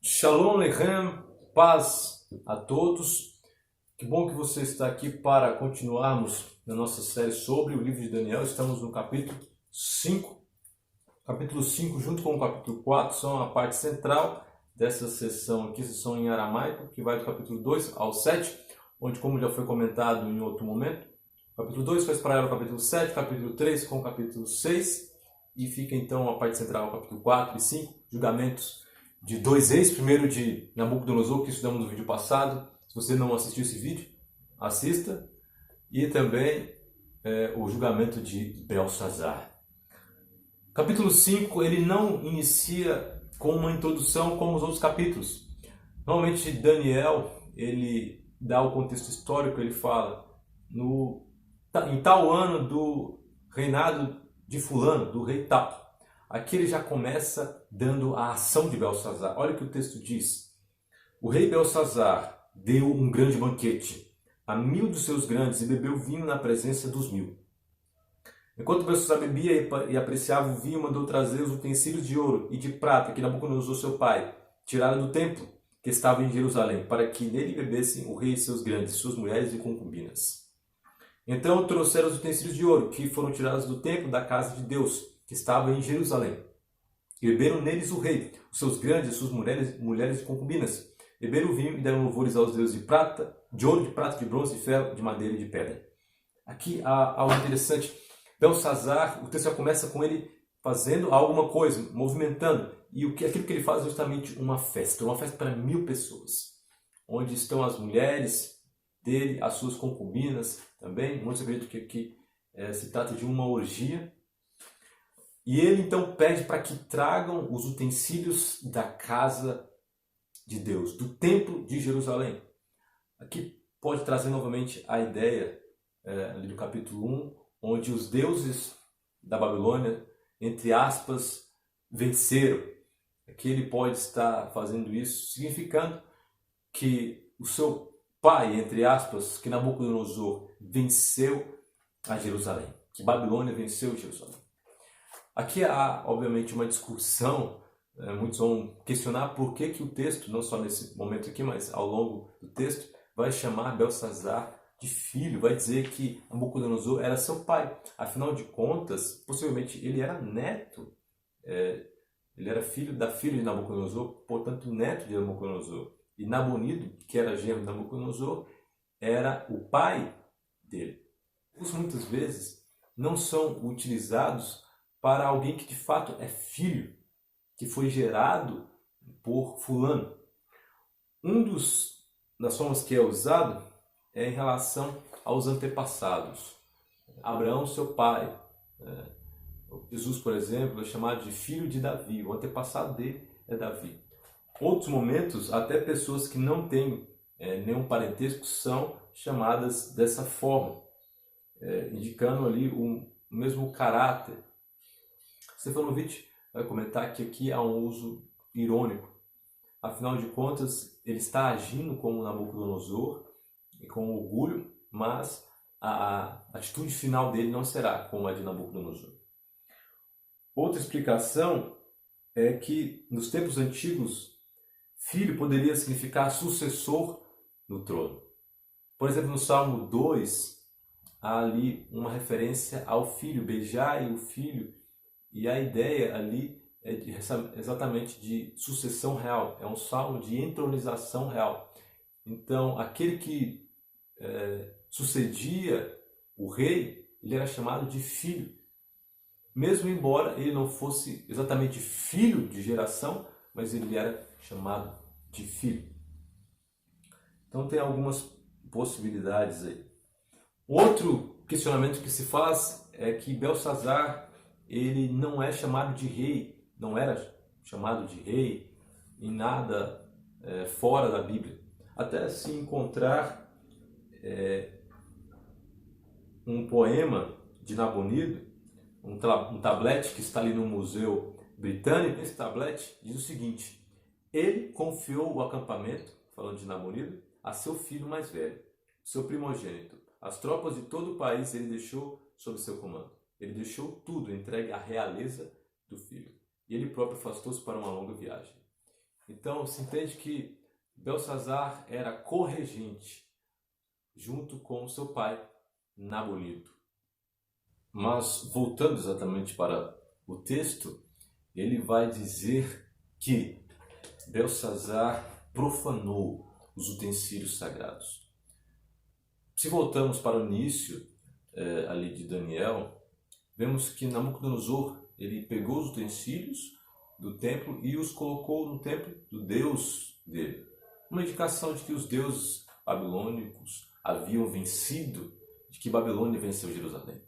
Shalom Lechem, paz a todos. Que bom que você está aqui para continuarmos na nossa série sobre o livro de Daniel. Estamos no capítulo 5. Capítulo 5 junto com o capítulo 4 são a parte central dessa sessão aqui, sessão em aramaico, que vai do capítulo 2 ao 7, onde, como já foi comentado em outro momento, o capítulo 2 faz paralelo ao capítulo 7, capítulo 3 com o capítulo 6, e fica então a parte central, o capítulo 4 e 5, julgamentos de dois reis, primeiro de Nabucodonosor, que estudamos no vídeo passado. Se você não assistiu esse vídeo, assista. E também o julgamento de Belsazar. Capítulo 5, ele não inicia com uma introdução como os outros capítulos. Normalmente Daniel, ele dá o contexto histórico, ele fala em tal ano do reinado de fulano, do rei tal. Aqui ele já começa dando a ação de Belsazar. Olha o que o texto diz. O rei Belsazar deu um grande banquete a 1000 dos seus grandes e bebeu vinho na presença dos 1000. Enquanto Belsazar bebia e apreciava o vinho, mandou trazer os utensílios de ouro e de prata que Nabucodonosor, seu pai, tiraram do templo que estava em Jerusalém, para que nele bebessem o rei e seus grandes, suas mulheres e concubinas. Então trouxeram os utensílios de ouro que foram tirados do templo da casa de Deus, que estava em Jerusalém. E beberam neles o rei, os seus grandes, suas mulheres e concubinas. Beberam o vinho e deram louvores aos deuses de prata, de ouro, de prata, de bronze, de ferro, de madeira e de pedra. Aqui há algo interessante. Belsazar, o texto já começa com ele fazendo alguma coisa, movimentando. E aquilo que ele faz é justamente uma festa para 1000 pessoas. Onde estão as mulheres dele, as suas concubinas também. Muitos acreditam que aqui se trata de uma orgia. E ele então pede para que tragam os utensílios da casa de Deus, do templo de Jerusalém. Aqui pode trazer novamente a ideia ali do capítulo 1, onde os deuses da Babilônia, entre aspas, venceram. Aqui ele pode estar fazendo isso, significando que o seu pai, entre aspas, que Nabucodonosor venceu a Jerusalém, que Babilônia venceu Jerusalém. Aqui há, obviamente, uma discussão, muitos vão questionar por que o texto, não só nesse momento aqui, mas ao longo do texto, vai chamar Belsazar de filho, vai dizer que Nabucodonosor era seu pai. Afinal de contas, possivelmente ele era neto, ele era filho da filha de Nabucodonosor, portanto neto de Nabucodonosor. E Nabonido, que era genro de Nabucodonosor, era o pai dele. Os muitas vezes não são utilizados para alguém que de fato é filho, que foi gerado por fulano. Das formas que é usado é em relação aos antepassados. Abraão, seu pai. Jesus, por exemplo, é chamado de filho de Davi. O antepassado dele é Davi. Outros momentos, até pessoas que não têm nenhum parentesco são chamadas dessa forma, indicando ali o mesmo caráter. Stefanovic vai comentar que aqui há um uso irônico. Afinal de contas, ele está agindo como Nabucodonosor e com orgulho, mas a atitude final dele não será como a de Nabucodonosor. Outra explicação é que nos tempos antigos, filho poderia significar sucessor no trono. Por exemplo, no Salmo 2, há ali uma referência ao filho, beijai o filho. E a ideia ali é exatamente de sucessão real. É um salmo de entronização real. Então, aquele que sucedia o rei, ele era chamado de filho. Mesmo embora ele não fosse exatamente filho de geração, mas ele era chamado de filho. Então, tem algumas possibilidades aí. Outro questionamento que se faz é que Belsazar ele não é chamado de rei, não era chamado de rei em nada fora da Bíblia. Até se encontrar um poema de Nabonido, um tablete que está ali no Museu Britânico, esse tablete diz o seguinte: ele confiou o acampamento, falando de Nabonido, a seu filho mais velho, seu primogênito. As tropas de todo o país ele deixou sob seu comando. Ele deixou tudo entregue à realeza do filho. E ele próprio afastou-se para uma longa viagem. Então se entende que Belsazar era corregente junto com seu pai, Nabonido. Mas voltando exatamente para o texto, ele vai dizer que Belsazar profanou os utensílios sagrados. Se voltamos para o início ali de Daniel, vemos que Nabucodonosor ele pegou os utensílios do templo e os colocou no templo do Deus dele. Uma indicação de que os deuses babilônicos haviam vencido, de que Babilônia venceu Jerusalém.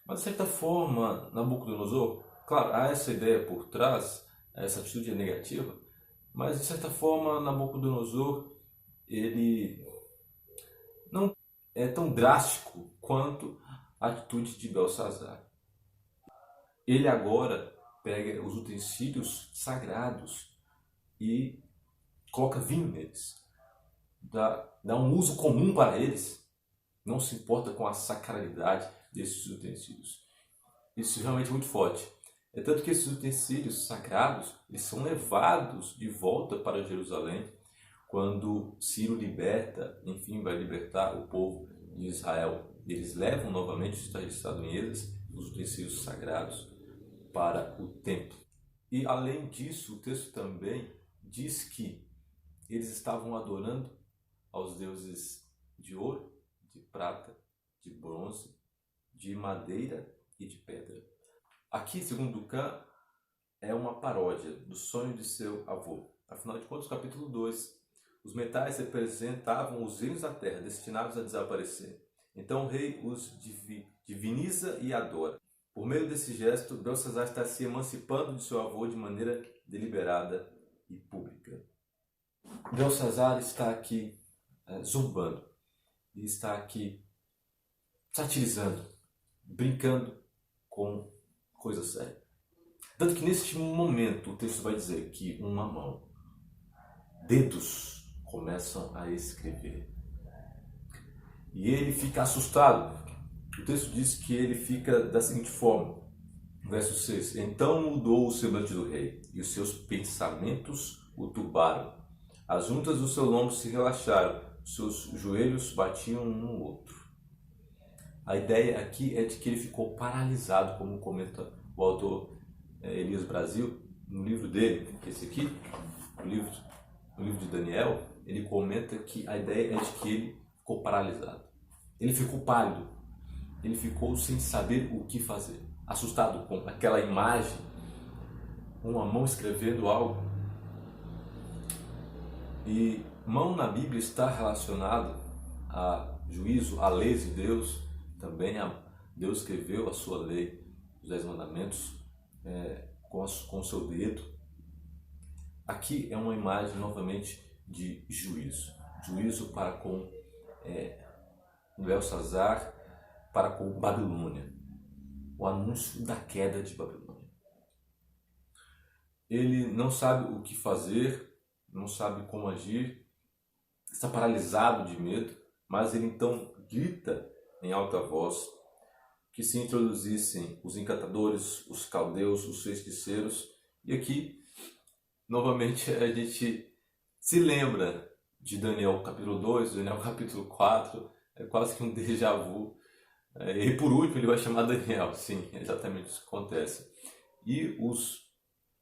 Mas, de certa forma, Nabucodonosor, claro, há essa ideia por trás, essa atitude é negativa, mas, de certa forma, Nabucodonosor, ele não é tão drástico quanto a atitude de Belsazar. Ele agora pega os utensílios sagrados e coloca vinho neles. Dá um uso comum para eles. Não se importa com a sacralidade desses utensílios. Isso é realmente muito forte. É tanto que esses utensílios sagrados eles são levados de volta para Jerusalém quando Ciro liberta, enfim, vai libertar o povo de Israel. Eles levam novamente, está registrado em Esdras, os utensílios sagrados para o templo. E além disso, o texto também diz que eles estavam adorando aos deuses de ouro, de prata, de bronze, de madeira e de pedra. Aqui, segundo Ducan, é uma paródia do sonho de seu avô. Afinal de contas, capítulo 2, os metais representavam os reinos da terra destinados a desaparecer. Então o rei os diviniza e adora. Por meio desse gesto, Belsazar está se emancipando de seu avô de maneira deliberada e pública. Belsazar está aqui zombando, e está aqui satirizando, brincando com coisa séria. Tanto que neste momento o texto vai dizer que uma mão, dedos começam a escrever. E ele fica assustado. O texto diz que ele fica da seguinte forma, verso 6. Então mudou o semblante do rei, e os seus pensamentos o turbaram. As juntas do seu lombo se relaxaram, seus joelhos batiam um no outro. A ideia aqui é de que ele ficou paralisado, como comenta o autor Elias Brasil, no livro dele, esse aqui, no livro de Daniel, ele comenta que a ideia é de que ele ficou paralisado. Ele ficou pálido, ele ficou sem saber o que fazer, assustado com aquela imagem, uma mão escrevendo algo. E mão na Bíblia está relacionado a juízo, a lei de Deus, também Deus escreveu a sua lei, os 10 mandamentos, com o seu dedo. Aqui é uma imagem novamente de juízo, juízo para com Belsazar, para com Babilônia, o anúncio da queda de Babilônia. Ele não sabe o que fazer, não sabe como agir, está paralisado de medo, mas ele então grita em alta voz que se introduzissem os encantadores, os caldeus, os feiticeiros. E aqui, novamente, a gente se lembra de Daniel capítulo 2, Daniel capítulo 4, é quase que um déjà vu. E por último ele vai chamar Daniel, sim, é exatamente isso que acontece. E os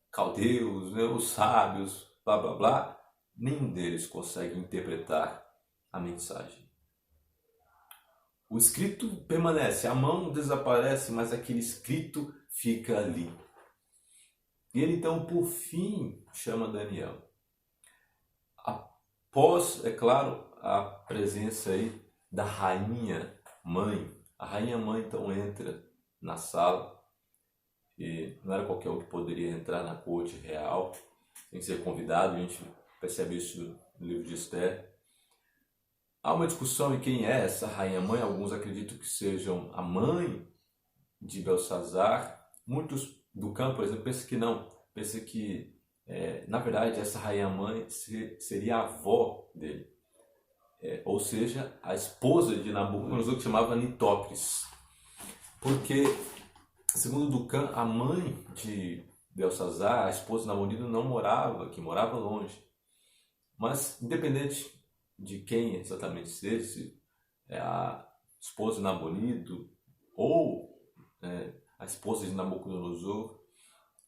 caldeus, os sábios, blá blá blá, nenhum deles consegue interpretar a mensagem. O escrito permanece, a mão desaparece, mas aquele escrito fica ali. E ele então, por fim, chama Daniel. Após, é claro, a presença aí da rainha mãe, a rainha mãe então entra na sala, e não era qualquer um que poderia entrar na corte real, tem que ser convidado, a gente percebe isso no livro de Esther. Há uma discussão em quem é essa rainha-mãe. Alguns acreditam que sejam a mãe de Belsazar. Muitos do campo, por exemplo, pensam que não. Pensam que, na verdade, essa rainha-mãe seria a avó dele. Ou seja, a esposa de Nabucodonosor, que chamava Nitocris. Porque, segundo Ducan, a mãe de Belsazar, a esposa de Nabonido, não morava aqui, morava longe. Mas, independente de quem exatamente seja, se é a esposa de Nabonido ou a esposa de Nabucodonosor,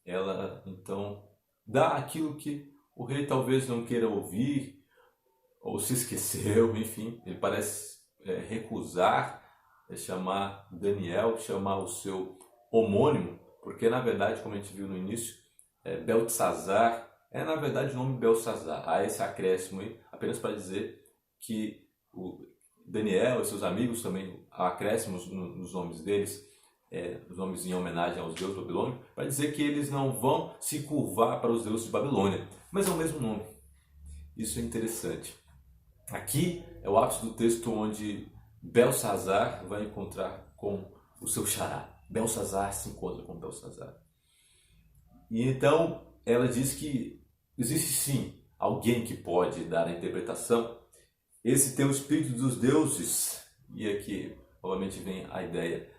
ela então dá aquilo que o rei talvez não queira ouvir, ou se esqueceu, enfim, ele parece recusar chamar Daniel, chamar o seu homônimo, porque na verdade, como a gente viu no início, Beltesazar é na verdade o nome Belsazar. Há esse acréscimo aí, apenas para dizer que o Daniel e seus amigos também, há acréscimos nos nomes deles, os nomes em homenagem aos deuses babilônicos, para dizer que eles não vão se curvar para os deuses de Babilônia, mas é o mesmo nome. Isso é interessante. Aqui é o ápice do texto onde Belsazar vai encontrar com o seu xará. Belsazar se encontra com Belsazar. E então ela diz que existe sim alguém que pode dar a interpretação. Esse tem o espírito dos deuses. E aqui, obviamente, vem a ideia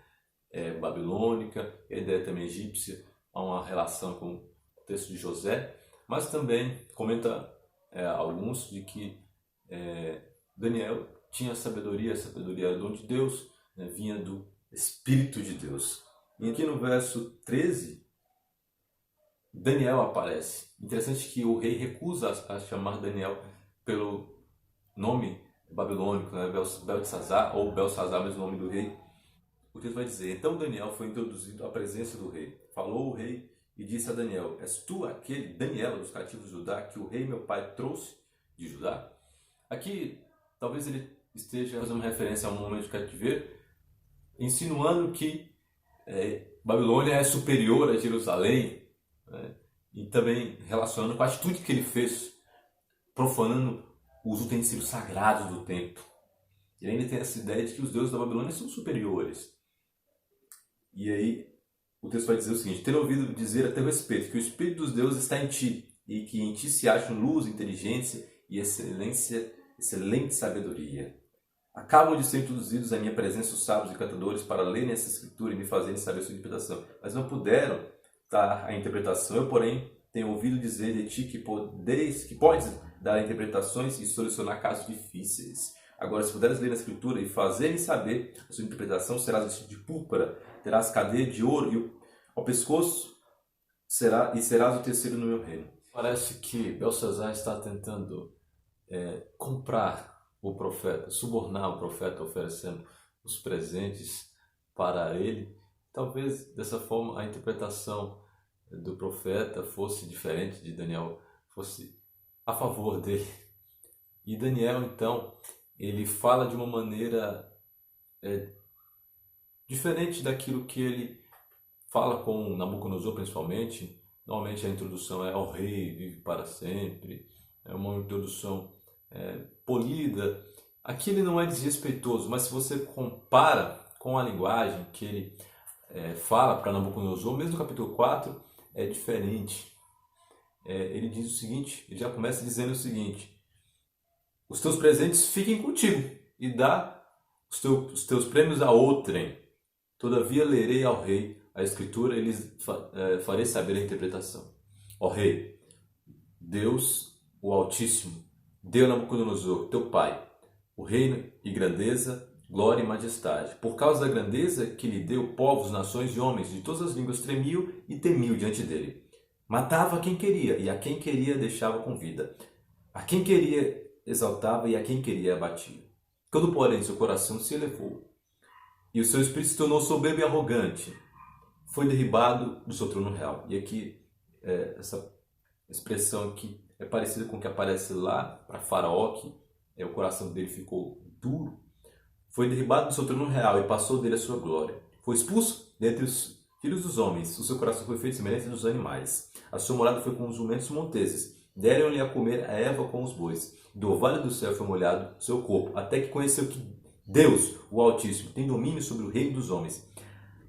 babilônica, a ideia também egípcia, há uma relação com o texto de José, mas também comenta alguns de que Daniel tinha sabedoria, a sabedoria era dom de Deus, vinha do Espírito de Deus. E aqui no verso 13, Daniel aparece. Interessante que o rei recusa a chamar Daniel pelo nome babilônico, Beltesazar ou Belsazar, mas o nome do rei. O texto vai dizer: então Daniel foi introduzido à presença do rei. Falou o rei e disse a Daniel: és tu aquele Daniel dos cativos de Judá que o rei meu pai trouxe de Judá? Aqui, talvez ele esteja fazendo uma referência a um momento de cativeiro, insinuando que Babilônia é superior a Jerusalém, e também relacionando com a atitude que ele fez, profanando os utensílios sagrados do templo. Ele ainda tem essa ideia de que os deuses da Babilônia são superiores. E aí o texto vai dizer o seguinte: ter ouvido dizer a teu respeito que o Espírito dos deuses está em ti, e que em ti se acham luz, inteligência e excelente sabedoria. Acabam de ser introduzidos à minha presença os sábios e cantadores para lerem essa escritura e me fazerem saber a sua interpretação, mas não puderam dar a interpretação. Eu, porém, tenho ouvido dizer de ti que podes dar interpretações e solucionar casos difíceis. Agora, se puderes ler a escritura e fazerem saber a sua interpretação, serás vestido de púrpura, terás cadeia de ouro e ao pescoço serás o terceiro no meu reino. Parece que Belsazar está tentando comprar o profeta, subornar o profeta, oferecendo os presentes para ele. Talvez dessa forma a interpretação do profeta fosse diferente de Daniel, fosse a favor dele. E Daniel, então, ele fala de uma maneira diferente daquilo que ele fala com Nabucodonosor, principalmente. Normalmente a introdução é ao rei, vive para sempre. É uma introdução polida. Aqui ele não é desrespeitoso, mas se você compara com a linguagem que ele fala para Nabucodonosor, mesmo no capítulo 4, é diferente. Ele diz o seguinte, ele já começa dizendo o seguinte: os teus presentes fiquem contigo e dá os teus prêmios a outrem. Todavia lerei ao rei a escritura e lhes farei saber a interpretação. Ó rei, Deus, o Altíssimo, deu a Nabucodonosor, teu pai, o reino e grandeza, glória e majestade. Por causa da grandeza que lhe deu, povos, nações e homens de todas as línguas tremiam e temiam diante dele. Matava a quem queria e a quem queria deixava com vida. A quem queria exaltava e a quem queria abatia. Quando, porém, seu coração se elevou e o seu espírito se tornou soberbo e arrogante, foi derribado do seu trono real. E aqui, essa expressão aqui é parecida com o que aparece lá para Faraó, que o coração dele ficou duro. Foi derribado do seu trono real e passou dele a sua glória. Foi expulso dentre os filhos dos homens. O seu coração foi feito semelhante dos animais. A sua morada foi com os jumentos monteses. Deram-lhe a comer a erva com os bois. Do orvalho do céu foi molhado o seu corpo, até que conheceu que Deus, o Altíssimo, tem domínio sobre o reino dos homens.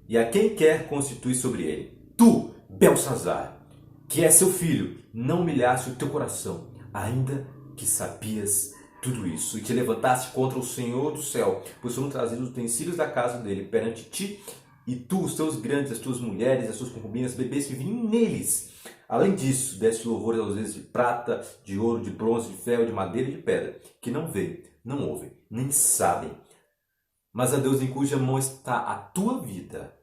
E a quem quer constituir sobre ele. Tu, Belsazar, que é seu filho, não humilhaste o teu coração, ainda que sabias tudo isso, e te levantaste contra o Senhor do céu, pois foram trazidos os utensílios da casa dele perante ti, e tu, os teus grandes, as tuas mulheres, as tuas concubinas, bebesse vinho neles. Além disso, desse louvor aos deuses de prata, de ouro, de bronze, de ferro, de madeira e de pedra, que não veem, não ouvem, nem sabem. Mas a Deus em cuja mão está a tua vida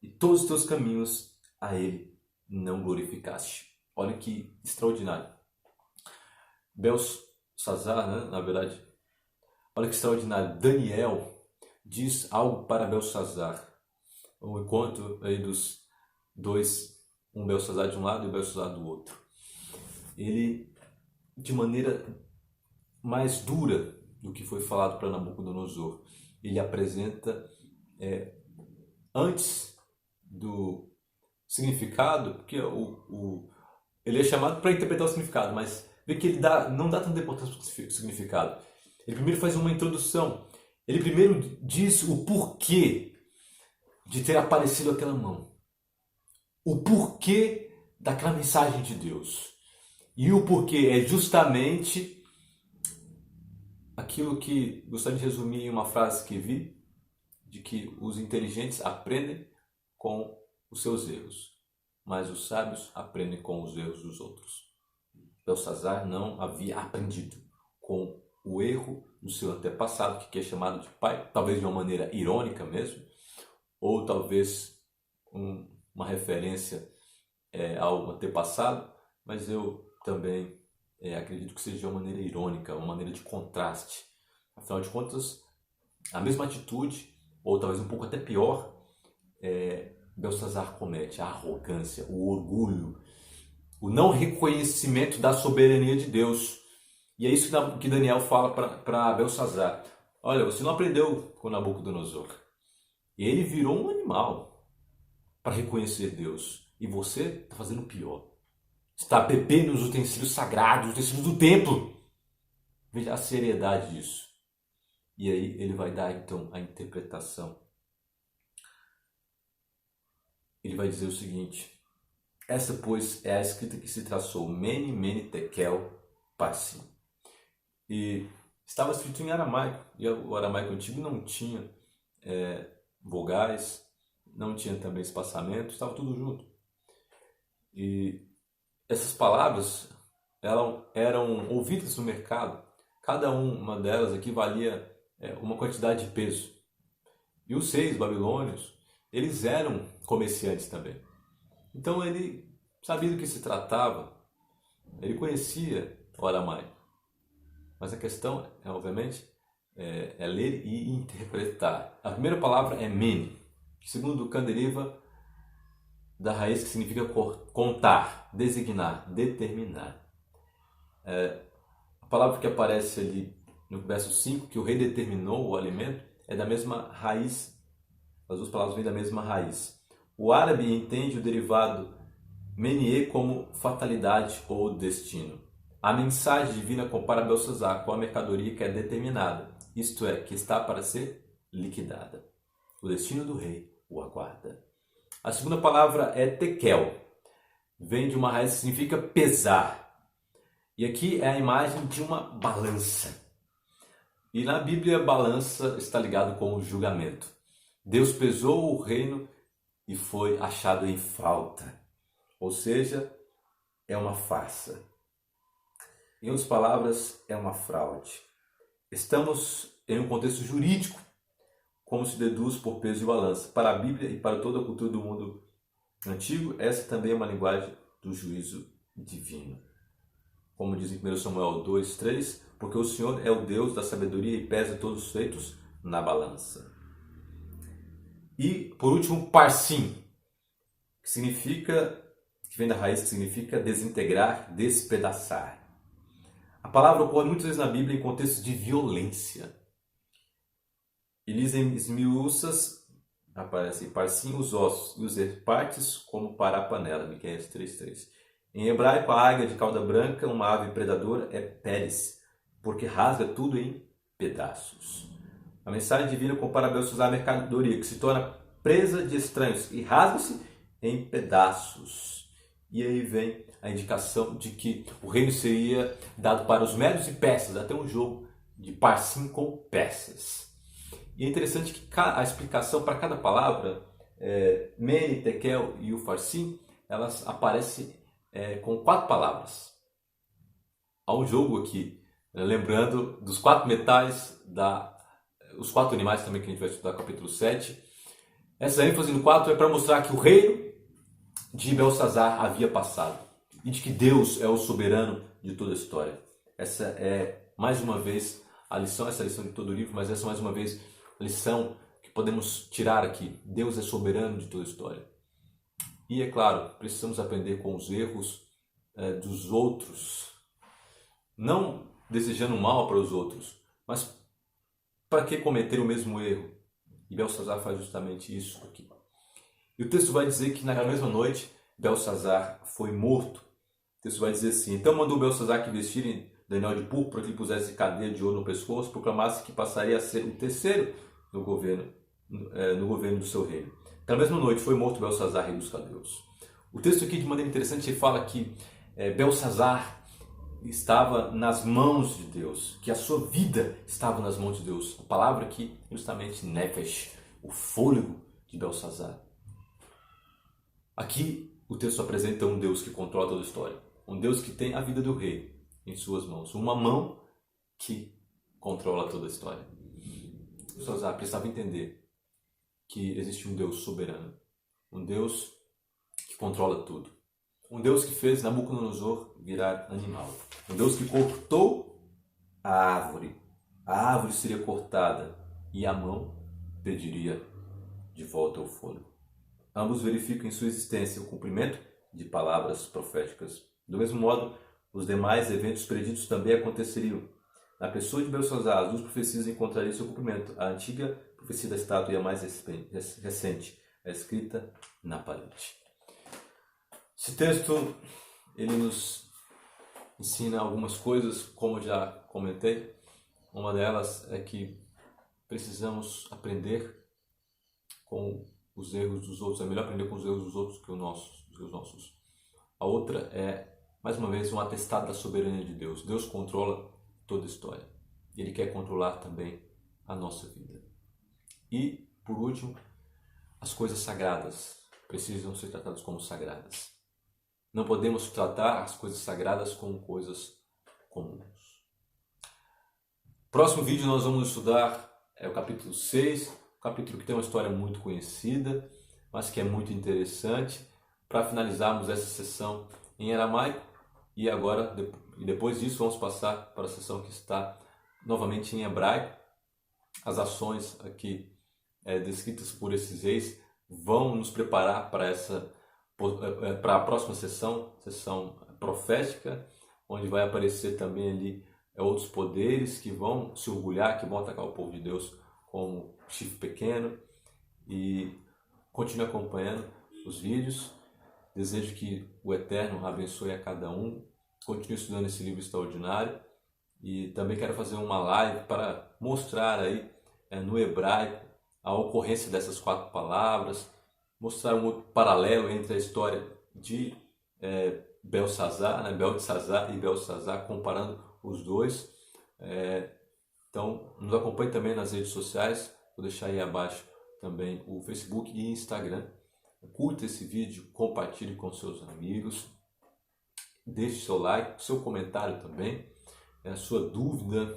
e todos os teus caminhos, a Ele não glorificaste. Olha que extraordinário. Belsazar, né? Na verdade, olha que extraordinário. Daniel diz algo para Belsazar. O encontro aí dos dois, um Belsazar de um lado e o Belsazar do outro. Ele, de maneira mais dura do que foi falado para Nabucodonosor, ele apresenta antes do significado, porque ele é chamado para interpretar o significado, mas vê que ele não dá tanta importância para o significado. Ele primeiro faz uma introdução. Ele primeiro diz o porquê de ter aparecido aquela mão. O porquê daquela mensagem de Deus. E o porquê é justamente aquilo que gostaria de resumir em uma frase que vi, de que os inteligentes aprendem com os seus erros, mas os sábios aprendem com os erros dos outros. Belsazar não havia aprendido com o erro do seu antepassado, que aqui é chamado de pai, talvez de uma maneira irônica mesmo, ou talvez uma referência ao antepassado, mas eu também acredito que seja de uma maneira irônica, uma maneira de contraste. Afinal de contas, a mesma atitude, ou talvez um pouco até pior, Belsazar comete: a arrogância, o orgulho, o não reconhecimento da soberania de Deus. E é isso que Daniel fala para Belsazar. Olha, você não aprendeu com Nabucodonosor. Ele virou um animal para reconhecer Deus. E você está fazendo pior. Está bebendo os utensílios sagrados, os utensílios do templo. Veja a seriedade disso. E aí ele vai dar então a interpretação. Ele vai dizer o seguinte: essa, pois, é a escrita que se traçou: Mene, Mene, Tekel, Parsim. E estava escrito em aramaico. E o aramaico antigo não tinha vogais, não tinha também espaçamento, estava tudo junto. E essas palavras eram ouvidas no mercado. Cada uma delas equivalia uma quantidade de peso. E os 6 babilônios, eles eram comerciantes também. Então ele sabia do que se tratava, ele conhecia o aramaico. Mas a questão, obviamente, é ler e interpretar. A primeira palavra é mene, que segundo Dukan deriva da raiz que significa contar, designar, determinar. A palavra que aparece ali no verso 5, que o rei determinou o alimento, é da mesma raiz, as duas palavras vêm da mesma raiz. O árabe entende o derivado menie como fatalidade ou destino. A mensagem divina compara Belsazar com a mercadoria que é determinada, isto é, que está para ser liquidada. O destino do rei o aguarda. A segunda palavra é tekel, vem de uma raiz que significa pesar. E aqui é a imagem de uma balança. E na Bíblia, balança está ligado com o julgamento. Deus pesou o reino e foi achado em falta. Ou seja, é uma farsa. Em outras palavras, é uma fraude. Estamos em um contexto jurídico, como se deduz por peso e balança. Para a Bíblia e para toda a cultura do mundo antigo, essa também é uma linguagem do juízo divino. Como diz em 1 Samuel 2:3, porque o Senhor é o Deus da sabedoria e pesa todos os feitos na balança. E, por último, parsim, que vem da raiz, que significa desintegrar, despedaçar. A palavra ocorre muitas vezes na Bíblia em contextos de violência. Elis esmiuças, aparece parsim, os ossos, e os partes como para a panela, Miqueias 3:3. Em hebraico, a águia de cauda branca, uma ave predadora, é Pérez, porque rasga tudo em pedaços. A mensagem divina compara Belsazar à mercadoria, que se torna presa de estranhos e rasga-se em pedaços. E aí vem a indicação de que o reino seria dado para os medos e persas, até um jogo de parsim com peças. E é interessante que a explicação para cada palavra Mene, Tekel e Ufarsim, elas aparecem com 4 palavras. Há um jogo aqui, lembrando dos 4 metais, os 4 animais também que a gente vai estudar no capítulo 7. Essa ênfase no 4 é para mostrar que o reino de Belsazar havia passado e de que Deus é o soberano de toda a história. Essa é, mais uma vez, a lição, essa é a lição de todo o livro, mas essa é mais uma vez a lição que podemos tirar aqui. Deus é soberano de toda a história. E, é claro, precisamos aprender com os erros dos outros, não desejando mal para os outros, mas para que cometer o mesmo erro? E Belsazar faz justamente isso aqui. E o texto vai dizer que naquela mesma noite, Belsazar foi morto. O texto vai dizer assim: então mandou Belsazar que vestirem Daniel de púrpura, que lhe pusesse cadeia de ouro no pescoço, proclamasse que passaria a ser o terceiro no governo do seu reino. Naquela mesma noite foi morto Belsazar, rei dos caldeus. O texto aqui, de maneira interessante, fala que Belsazar estava nas mãos de Deus, que a sua vida estava nas mãos de Deus. A palavra aqui, justamente, nefesh, o fôlego de Belsazar. Aqui o texto apresenta um Deus que controla toda a história, um Deus que tem a vida do rei em suas mãos, uma mão que controla toda a história. Belsazar precisava entender que existe um Deus soberano, um Deus que controla tudo, um Deus que fez Nabucodonosor virar animal, um Deus que cortou a árvore seria cortada e a mão pediria de volta o fôlego. Ambos verificam em sua existência o cumprimento de palavras proféticas. Do mesmo modo, os demais eventos preditos também aconteceriam. Na pessoa de Belsazar, as 2 profecias encontrariam seu cumprimento. A antiga profecia da estátua e a mais recente, a escrita na parede. Esse texto ele nos ensina algumas coisas, como eu já comentei. Uma delas é que precisamos aprender com os erros dos outros. É melhor aprender com os erros dos outros que os nossos. A outra é, mais uma vez, um atestado da soberania de Deus. Deus controla toda a história. Ele quer controlar também a nossa vida. E, por último, as coisas sagradas precisam ser tratadas como sagradas. Não podemos tratar as coisas sagradas como coisas comuns. Próximo vídeo nós vamos estudar o capítulo 6, capítulo que tem uma história muito conhecida, mas que é muito interessante, para finalizarmos essa sessão em aramaico. E agora, depois disso, vamos passar para a sessão que está novamente em hebraico. As ações aqui descritas por esses reis vão nos preparar para a próxima sessão profética, onde vai aparecer também ali outros poderes que vão se orgulhar, que vão atacar o povo de Deus como chifre pequeno. E continue acompanhando os vídeos. Desejo que o Eterno abençoe a cada um. Continue estudando esse livro extraordinário. E também quero fazer uma live para mostrar aí no hebraico a ocorrência dessas 4 palavras, mostrar um outro paralelo entre a história de Belsazar, Beltesazar e Belsazar, comparando os dois. Então, nos acompanhe também nas redes sociais. Vou deixar aí abaixo também o Facebook e Instagram. Curta esse vídeo, compartilhe com seus amigos, deixe seu like, seu comentário também, a sua dúvida.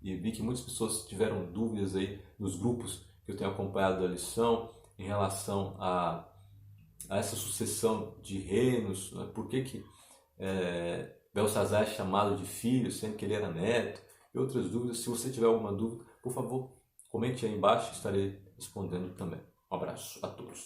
E vi que muitas pessoas tiveram dúvidas aí nos grupos que eu tenho acompanhado da lição em relação a essa sucessão de reinos, né? Por que Belsazar é chamado de filho, sendo que ele era neto, e outras dúvidas. Se você tiver alguma dúvida, por favor, comente aí embaixo, estarei respondendo também. Um abraço a todos.